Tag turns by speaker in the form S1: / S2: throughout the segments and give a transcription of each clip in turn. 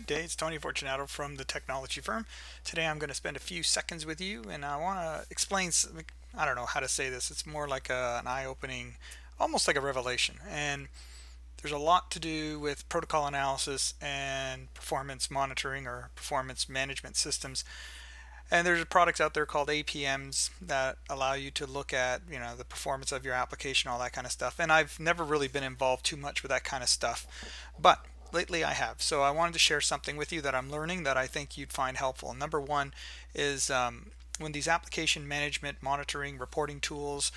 S1: day. It's Tony Fortunato from the technology firm. Today I'm going to spend a few seconds with you and I want to explain, I don't know how to say this. It's more like an eye-opening, almost like a revelation. And there's a lot to do with protocol analysis and performance monitoring or performance management systems. And there's products out there called APMs that allow you to look at, the performance of your application, all that kind of stuff. And I've never really been involved too much with that kind of stuff, but lately I have. So I wanted to share something with you that I'm learning that I think you'd find helpful. Number one is when these application management monitoring reporting tools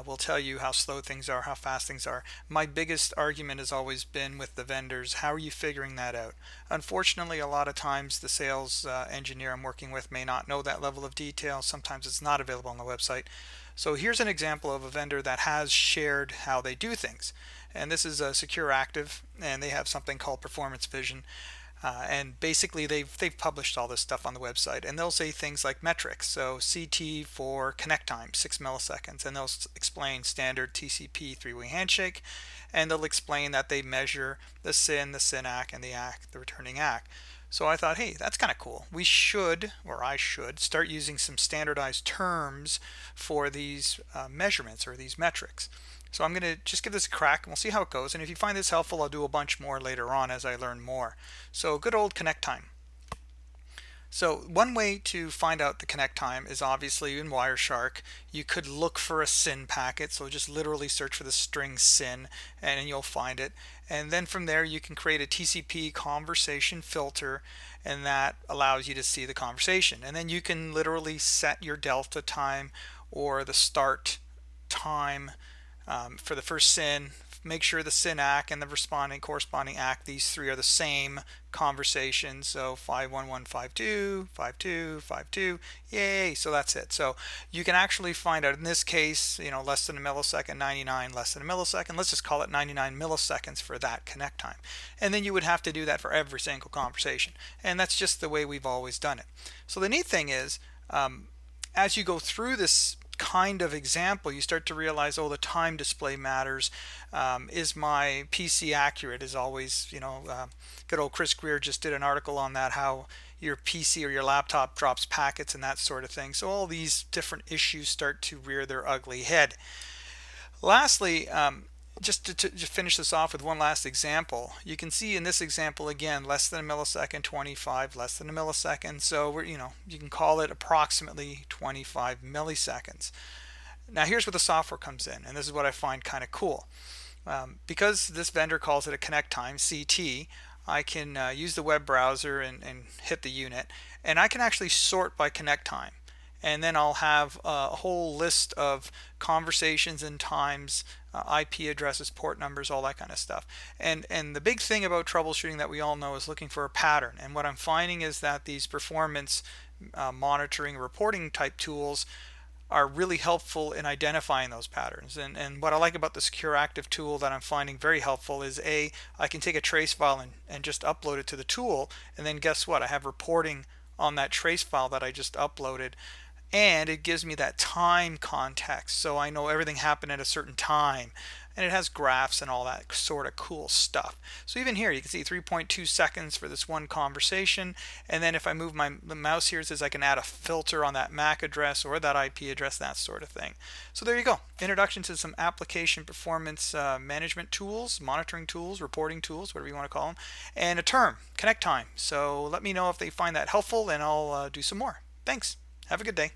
S1: will tell you how slow things are, how fast things are. My biggest argument has always been with the vendors, how are you figuring that out? Unfortunately, a lot of times the sales engineer I'm working with may not know that level of detail. Sometimes it's not available on the website. So here's an example of a vendor that has shared how they do things. And this is a Securactive, and they have something called Performance Vision. And basically they've published all this stuff on the website, and they'll say things like metrics. So CT for connect time, 6 milliseconds, and they'll explain standard TCP three-way handshake, and they'll explain that they measure the SYN, the SYN-ACK, and the ACK, the returning ACK. So I thought, hey, that's kind of cool. We should, or I should, start using some standardized terms for these measurements or these metrics. So I'm going to just give this a crack and we'll see how it goes. And if you find this helpful, I'll do a bunch more later on as I learn more. So good old connect time. So one way to find out the connect time is obviously in Wireshark. You could look for a SYN packet, so just literally search for the string SYN and you'll find it. And then from there you can create a TCP conversation filter, and that allows you to see the conversation. And then you can literally set your delta time or the start time for the first SYN. Make sure the SYN ACK and the corresponding ACK, these three are the same conversation. So 51152, 52, 52, yay, so that's it. So you can actually find out, in this case, less than a millisecond, 99, less than a millisecond. Let's just call it 99 milliseconds for that connect time. And then you would have to do that for every single conversation. And that's just the way we've always done it. So the neat thing is, as you go through this kind of example, you start to realize, oh, the time display matters. Is my PC accurate? Is always, good old Chris Greer just did an article on that, how your PC or your laptop drops packets and that sort of thing. So all these different issues start to rear their ugly head. Lastly, just to finish this off with one last example, you can see in this example again, less than a millisecond, 25, less than a millisecond. So we're, you can call it approximately 25 milliseconds. Now here's where the software comes in, and this is what I find kind of cool. Because this vendor calls it a connect time, CT, I can use the web browser and hit the unit, and I can actually sort by connect time. And then I'll have a whole list of conversations and times, IP addresses, port numbers, all that kind of stuff. And the big thing about troubleshooting that we all know is looking for a pattern. And what I'm finding is that these performance monitoring reporting type tools are really helpful in identifying those patterns. And what I like about the Securactive tool that I'm finding very helpful is, I can take a trace file and just upload it to the tool, and then guess what? I have reporting on that trace file that I just uploaded, and it gives me that time context, so I know everything happened at a certain time, and it has graphs and all that sort of cool stuff. So even here you can see 3.2 seconds for this one conversation, and then if I move the mouse here, it says I can add a filter on that MAC address or that IP address, that sort of thing. So there you go, introduction to some application performance management tools, monitoring tools, reporting tools, whatever you want to call them, and a term, connect time. So let me know if they find that helpful, and I'll do some more. Thanks, have a good day.